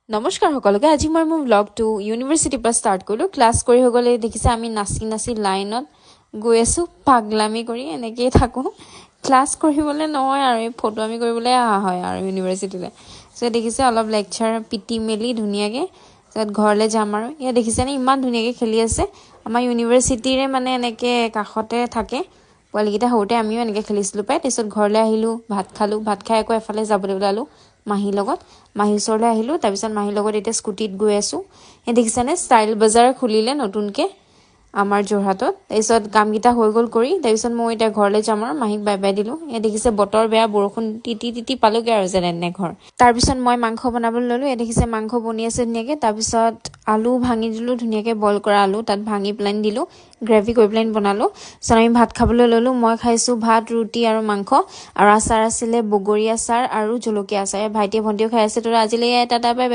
নমস্কাৰ সকলোকে আজি মই মোৰ ব্লগটো ইউনিভাৰ্চিটিৰ পৰা ষ্টাৰ্ট কৰিলোঁ ক্লাছ কৰি হৈ গ'লে দেখিছে আমি নাচি নাচি লাইনত গৈ আছোঁ পাগলামি কৰি এনেকৈয়ে থাকোঁ ক্লাছ কৰিবলৈ নহয় আৰু এই ফটো আমি কৰিবলৈ অহা হয় আৰু ইউনিভাৰ্চিটিলৈ চ' দেখিছে অলপ লেকচাৰ পিটি মেলি ধুনীয়াকৈ তাৰপিছত ঘৰলৈ যাম আৰু ইয়াত দেখিছেনে ইমান ধুনীয়াকৈ খেলি আছে আমাৰ ইউনিভাৰ্চিটিৰে মানে এনেকৈ কাষতে থাকে পোৱালীকেইটা সৰুতে আমিও এনেকৈ খেলিছিলোঁ পাই তাৰপিছত ঘৰলৈ আহিলোঁ ভাত খালোঁ ভাত খাই আকৌ এফালে যাবলৈ ওলালোঁ মাহীৰ লগত মাহীৰ ওচৰলৈ আহিলোঁ তাৰপিছত মাহীৰ লগত এতিয়া স্কুটিত গৈ আছোঁ এই দেখিছেনে ষ্টাইল বজাৰ খুলিলে নতুনকৈ আমাৰ যোৰহাটত তাৰপিছত কামকেইটা হৈ গ'ল কৰি তাৰপিছত মই এতিয়া ঘৰলৈ যাম আৰু মাহীক বাই বাই দিলোঁ এই দেখিছে বতৰ বেয়া বৰষুণ তিতি তিতি পালোগৈ আৰু যেনে তেনে ঘৰ তাৰপিছত মই মাংস বনাবলৈ ল'লোঁ এই দেখিছে মাংস বনি আছে ধুনীয়াকৈ তাৰপিছত আলু ভাঙি দিলোঁ ধুনীয়াকৈ বইল কৰা আলু তাত ভাঙি পেলাই দিলোঁ গ্ৰেভি কৰি পেলাই বনালোঁ তাৰপিছত আমি ভাত খাবলৈ ল'লোঁ মই খাইছোঁ ভাত ৰুটি আৰু মাংস আৰু আচাৰ আছিলে বগৰী আচাৰ আৰু জলকীয়া আচাৰ ভাইটিয়ে ভণ্টিও খাই আছে তো আজিলৈ এটা